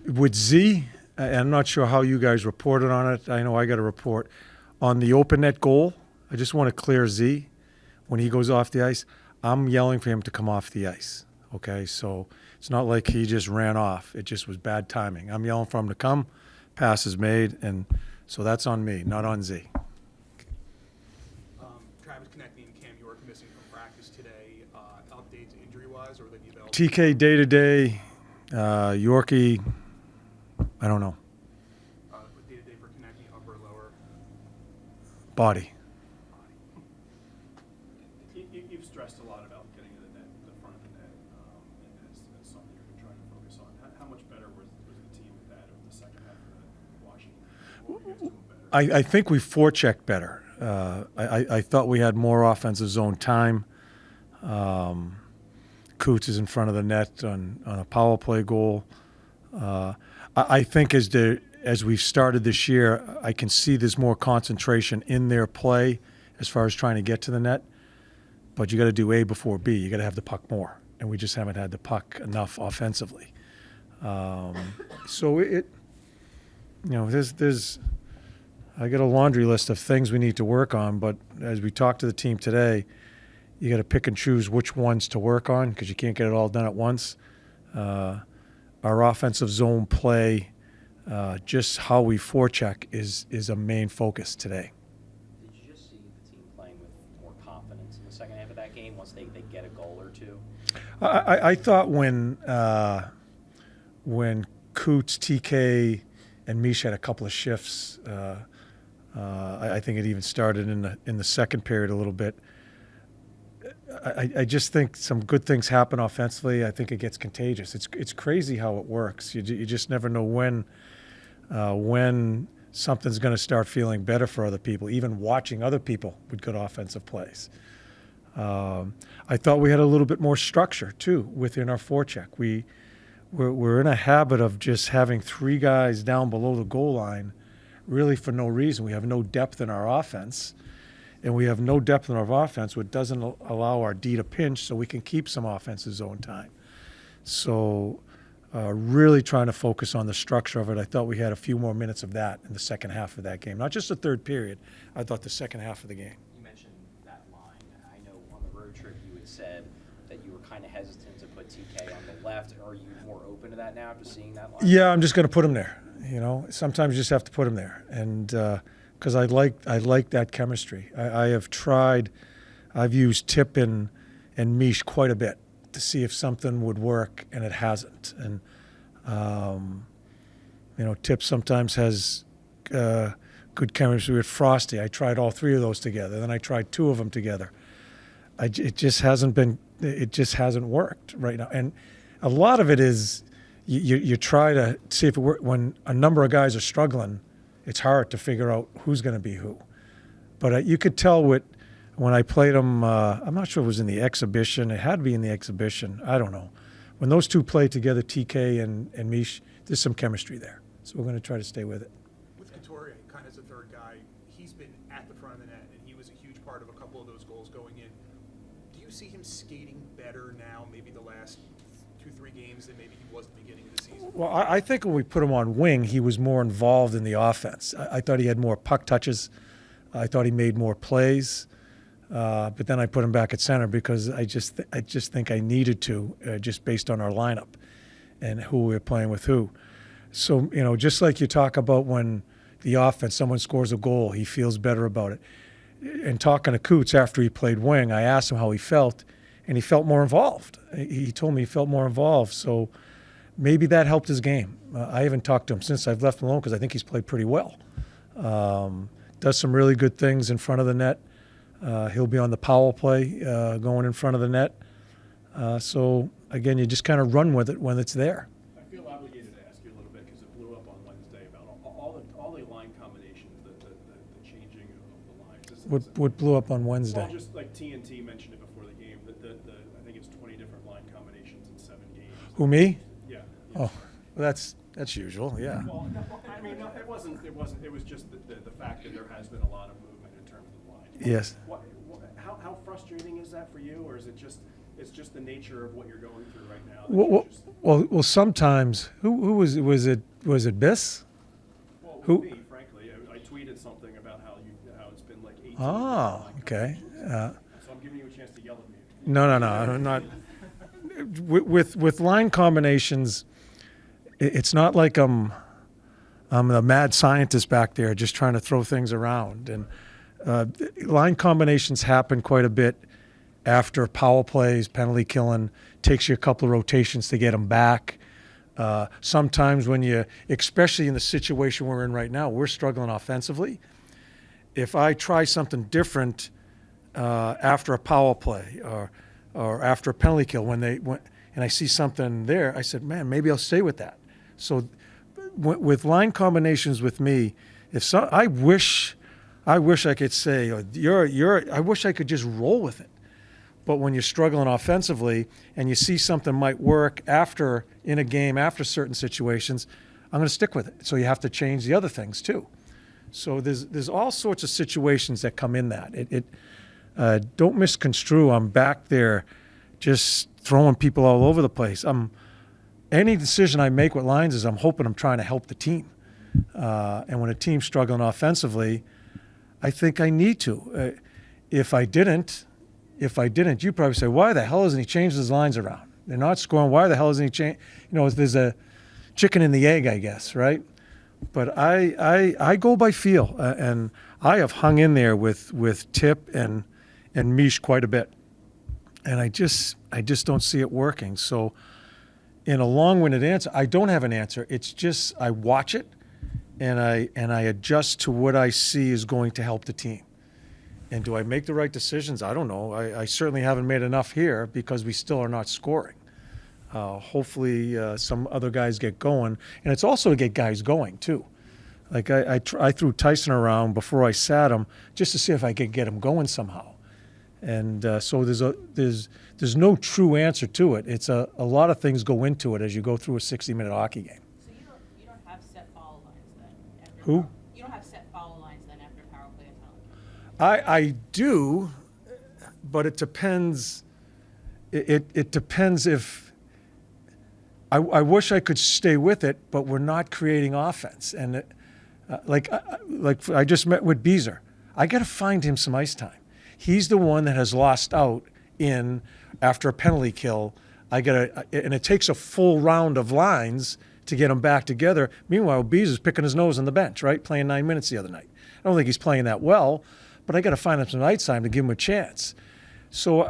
With Z, I'm not sure how you guys reported on it. I know I got a report on the open net goal. I just want to clear Z when he goes off the ice. I'm yelling for him to come off the ice. Okay, so it's not like he just ran off. It just was bad timing. I'm yelling for him to come. Pass is made, and so that's on me, not on Z. Travis Konechny and Cam York missing from practice today. Updates injury-wise, or will they be available? TK day-to-day, Yorkie, I don't know. Day-to-day for Konechny, upper or lower? Body. You've stressed a lot about getting to the net, the front of the net, and that's something you're going to try to focus on. How much better was the team with that over the second half of Washington? What were you guys doing better? I think we forechecked better. I thought we had more offensive zone time. Coots is in front of the net on a power play goal. I think as we've started this year, I can see there's more concentration in their play as far as trying to get to the net. But you got to do A before B. You got to have the puck more, and we just haven't had the puck enough offensively. So there's I got a laundry list of things we need to work on. But as we talked to the team today, you got to pick and choose which ones to work on because you can't get it all done at once. Our offensive zone play, just how we forecheck is a main focus today. Did you just see the team playing with more confidence in the second half of that game once they get a goal or two? I thought when Coots, TK, and Mish had a couple of shifts, I think it even started in the second period a little bit. I just think some good things happen offensively. I think it gets contagious. It's crazy how it works. You just never know when something's going to start feeling better for other people, even watching other people with good offensive plays. I thought we had a little bit more structure, too, within our forecheck. We're in a habit of just having three guys down below the goal line really for no reason. We have no depth in our offense, and we have no depth in our offense, which doesn't allow our D to pinch so we can keep some offensive zone time. So really trying to focus on the structure of it. I thought we had a few more minutes of that in the second half of that game. Not just the third period. I thought the second half of the game. You mentioned that line. I know on the road trip you had said that you were kind of hesitant to put TK on the left. Are you more open to that now after seeing that line? Yeah, I'm just going to put him there. Sometimes you just have to put him there. And because I like that chemistry. I have tried. I've used Tip and Mish quite a bit to see if something would work, and it hasn't. And Tip sometimes has good chemistry with Frosty. I tried all three of those together. Then I tried two of them together. It just hasn't worked right now. And a lot of it is you try to see if it works. When a number of guys are struggling, it's hard to figure out who's going to be who. But you could tell when I played them, I'm not sure if it was in the exhibition. It had to be in the exhibition. I don't know. When those two play together, TK and Mish, there's some chemistry there. So we're going to try to stay with it. With Tortorella, kind of as a third guy, he's been at the front of the net, and he was a huge part of a couple of those goals going in. Do you see him skating better now, maybe the last 2-3 games, than maybe he was at the beginning of the season? Well, I think when we put him on wing, he was more involved in the offense. I thought he had more puck touches. I thought he made more plays. But then I put him back at center because I just think I needed to, just based on our lineup and who we were playing with who. So, just like you talk about when the offense, someone scores a goal, he feels better about it. And talking to Coots after he played wing, I asked him how he felt, and he felt more involved. He told me he felt more involved. So maybe that helped his game. I haven't talked to him since I've left him alone because I think he's played pretty well. Does some really good things in front of the net. He'll be on the power play going in front of the net. So, again, you just kind of run with it when it's there. I feel obligated to ask you a little bit because it blew up on Wednesday about all the line combinations, the changing of the lines. What blew up on Wednesday? Well, just like TNT mentioned it before the game, I think it's 20 different line combinations in 7 games. Who, me? Yeah. Oh, well, that's usual, yeah. Well, I mean, no, it wasn't. It was just the fact that there has been a lot of movement in terms of the line. Yes. How frustrating is that for you, or is it just it's just the nature of what you're going through right now. that Well, you're just- well, sometimes who was it Biss? Well, Who- me, frankly, I tweeted something about how it's been like 18 Oh, years. okay. So I'm giving you a chance to yell at me. No, I'm not. With line combinations, it's not like I'm a mad scientist back there just trying to throw things around. And line combinations happen quite a bit after power plays, penalty killing. Takes you a couple of rotations to get them back. Sometimes when you, especially in the situation we're in right now, we're struggling offensively. If I try something different after a power play or after a penalty kill, and I see something there, I said, man, maybe I'll stay with that. So with line combinations with me, I wish I could say, I wish I could just roll with it. But when you're struggling offensively and you see something might work in a game after certain situations, I'm going to stick with it. So you have to change the other things too. So there's all sorts of situations that come in that. Don't misconstrue. I'm back there just throwing people all over the place. Any decision I make with lines is I'm hoping I'm trying to help the team. And when a team's struggling offensively, I think I need to. If I didn't, you'd probably say, why the hell hasn't he changed his lines around? They're not scoring. Why the hell hasn't he changed? There's a chicken and the egg, I guess, right? But I go by feel, and I have hung in there with Tip and Mish quite a bit, and I just don't see it working. So, in a long-winded answer, I don't have an answer. It's just I watch it, and I adjust to what I see is going to help the team. And do I make the right decisions? I don't know. I certainly haven't made enough here because we still are not scoring. Hopefully some other guys get going. And it's also to get guys going, too. Like I threw Tyson around before I sat him just to see if I could get him going somehow. And so there's no true answer to it. It's a lot of things go into it as you go through a 60-minute hockey game. So you don't have set foul lines then? After Who? You don't have set foul lines then after power play and penalty? I do, but it depends. It depends if I wish I could stay with it, but we're not creating offense. And like I just met with Beezer. I got to find him some ice time. He's the one that has lost out after a penalty kill. And it takes a full round of lines to get him back together. Meanwhile, Beezer's picking his nose on the bench, right? Playing 9 minutes the other night. I don't think he's playing that well, but I got to find him some ice time to give him a chance. So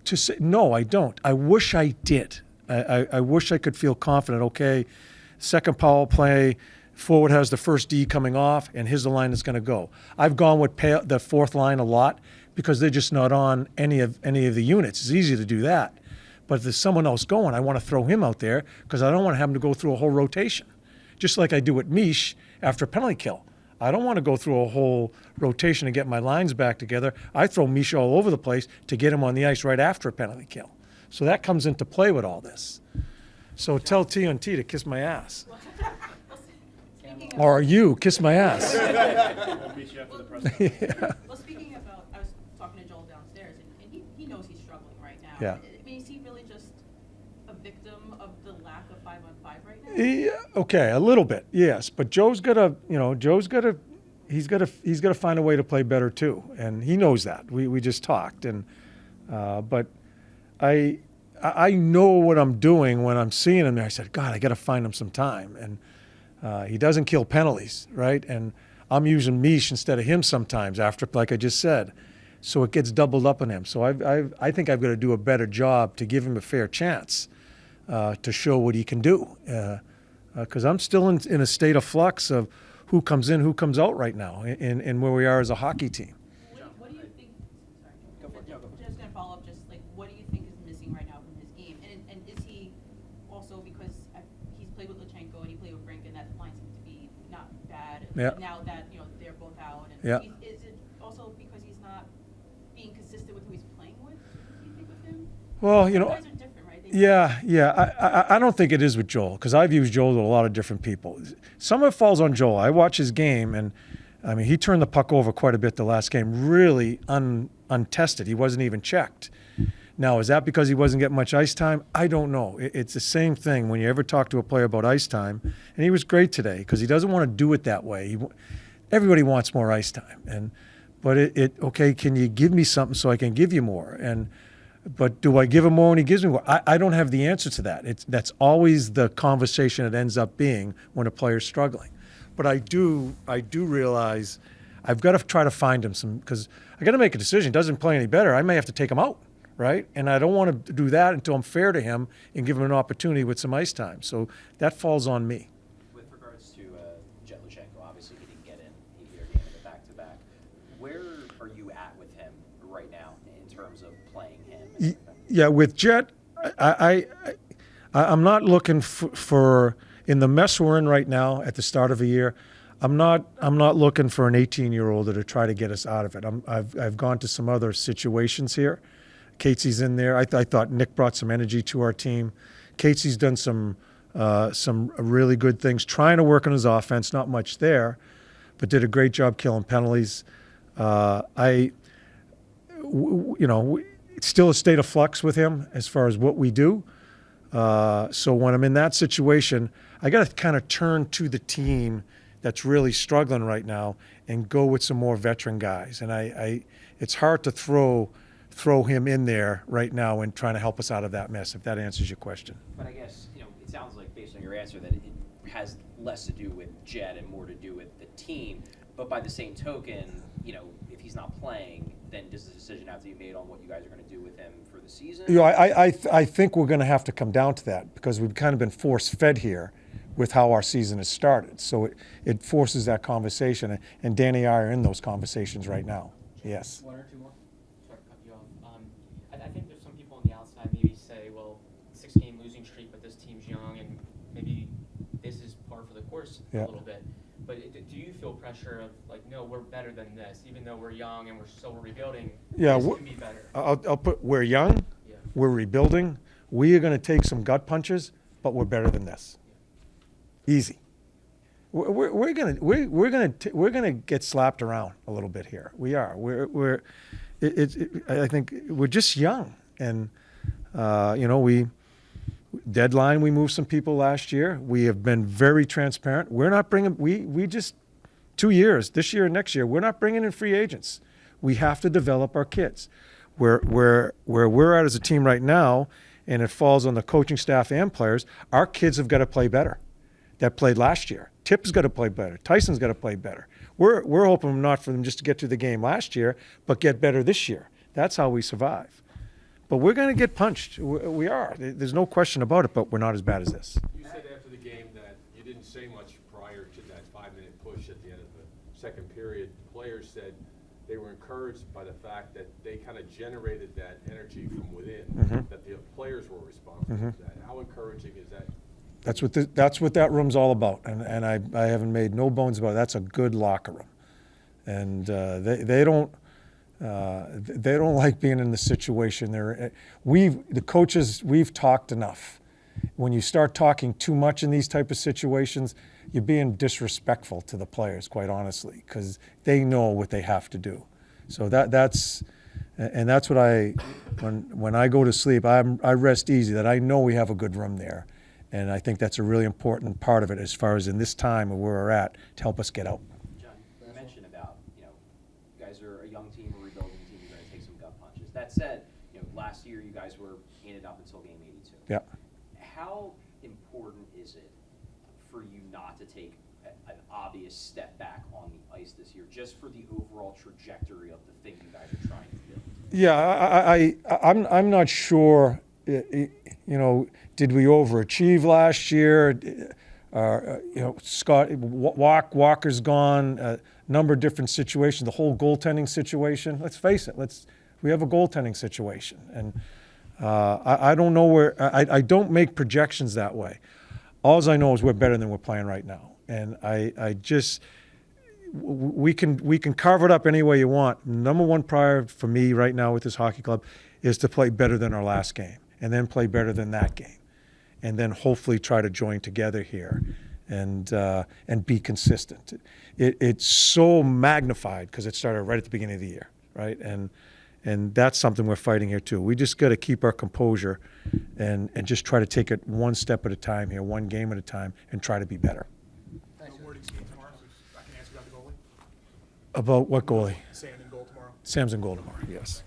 to say no, I don't. I wish I did. I wish I could feel confident. Okay, second power play, forward has the first D coming off, and here's the line that's going to go. I've gone with the fourth line a lot because they're just not on any of the units. It's easy to do that. But if there's someone else going, I want to throw him out there because I don't want to have him to go through a whole rotation, just like I do with Mish after a penalty kill. I don't want to go through a whole rotation to get my lines back together. I throw Mish all over the place to get him on the ice right after a penalty kill. So that comes into play with all this. So tell TNT to kiss my ass. Speaking of, Or you, kiss my ass. I'll meet you after the press conference. Yeah. well, speaking about, I was talking to Joel downstairs, and he knows he's struggling right now. Yeah. I mean, is he really just a victim of the lack of 5-on-5 right now? Yeah, okay, a little bit, yes. But Joe's got to find a way to play better too, and he knows that. We just talked, and but I know what I'm doing when I'm seeing him there. I said, God, I got to find him some time, and he doesn't kill penalties, right? And I'm using Mish instead of him sometimes after, like I just said, so it gets doubled up on him. So I think I've got to do a better job to give him a fair chance to show what he can do, because I'm still in a state of flux of who comes in, who comes out right now, in where we are as a hockey team. What do you think? Sorry, Go for it. No, go for it. just gonna follow up. Just like, what do you think is missing right now from his game? And is he also, because he's played with Lachenko and he played with Brink, and that line seems to be not bad. Yeah. Now that they're both out, and Yeah. is it also because he's not being consistent with who he's playing with? Do you think with him? Well, Guys are different, right? Yeah. I don't think it is with Joel, because I've used Joel with a lot of different people. Some of it falls on Joel. I watch his game, and I mean, he turned the puck over quite a bit the last game, really untested. He wasn't even checked. Now, is that because he wasn't getting much ice time? I don't know. It's the same thing when you ever talk to a player about ice time, and he was great today because he doesn't want to do it that way. Everybody wants more ice time, but okay, can you give me something so I can give you more? But do I give him more when he gives me more? I don't have the answer to that. That's always the conversation it ends up being when a player's struggling. But I do realize I've got to try to find him some, because I got to make a decision. Doesn't play any better, I may have to take him out, right? And I don't want to do that until I'm fair to him and give him an opportunity with some ice time. So that falls on me. With regards to Jet Luchenko, obviously he didn't get in. He hit a game in the back-to-back. Where are you at with him right now in terms of playing him? Yeah, with Jet, I'm not looking for in the mess we're in right now at the start of a year. I'm not looking for an 18-year-old to try to get us out of it. I've gone to some other situations here. Catesey's in there. I thought Nick brought some energy to our team. Catesey's done some really good things, trying to work on his offense. Not much there, but did a great job killing penalties. It's still a state of flux with him as far as what we do. So when I'm in that situation, I got to kind of turn to the team that's really struggling right now and go with some more veteran guys. And it's hard to throw him in there right now and trying to help us out of that mess, if that answers your question. But I guess, it sounds like based on your answer that it has less to do with Jet and more to do with the team. But by the same token, if he's not playing, then does the decision have to be made on what you guys are going to do with him for the season? I think we're going to have to come down to that because we've kind of been force-fed here with how our season has started. So it forces that conversation, and Danny and I are in those conversations right now. Yes. One or two more? Sorry to cut you off. I think there's some people on the outside maybe say, well, 6-game losing streak, but this team's young, and maybe this is par for the course a little bit. But do you feel pressure of, like, no, we're better than this, even though we're young and we're still rebuilding, this can be better? I'll put, we're young, we're rebuilding, we are going to take some gut punches, but we're better than this. Easy. We're gonna get slapped around a little bit here. We are. I think we're just young, and we deadline. We moved some people last year. We have been very transparent. We're not bringing. We just 2 years, this year and next year. We're not bringing in free agents. We have to develop our kids. Where we're at as a team right now, and it falls on the coaching staff and players. Our kids have got to play better. That played last year. Tip's got to play better. Tyson's got to play better. We're hoping not for them just to get through the game last year, but get better this year. That's how we survive. But we're going to get punched. We are. There's no question about it, but we're not as bad as this. You said after the game that you didn't say much prior to that 5-minute push at the end of the second period. The players said they were encouraged by the fact that they kind of generated that energy from within, that the players were responsible for that. How encouraging is that? That's what that room's all about, and I haven't made no bones about it. That's a good locker room, and they don't like being in the situation. The coaches, we've talked enough. When you start talking too much in these type of situations, you're being disrespectful to the players, quite honestly, because they know what they have to do. So that's what when I go to sleep, I rest easy that I know we have a good room there. And I think that's a really important part of it as far as in this time of where we're at to help us get out. John, you mentioned about, you guys are a young team, a rebuilding team, you're going to take some gut punches. That said, last year you guys were in it up until game 82. Yeah. How important is it for you not to take an obvious step back on the ice this year, just for the overall trajectory of the thing you guys are trying to do? Yeah, I'm not sure. Did we overachieve last year? Walker's gone. A number of different situations. The whole goaltending situation. Let's face it. We have a goaltending situation, and I don't know where. I don't make projections that way. All I know is we're better than we're playing right now, and we can carve it up any way you want. Number one priority for me right now with this hockey club is to play better than our last game, and then play better than that game, and then hopefully try to join together here and be consistent. It's so magnified because it started right at the beginning of the year, right? And And that's something we're fighting here too. We just got to keep our composure and just try to take it one step at a time here, one game at a time, and try to be better. No wording scheme tomorrow. I can ask you about the goalie. About what goalie? Sam in goal tomorrow. Sam's in goal tomorrow, yes.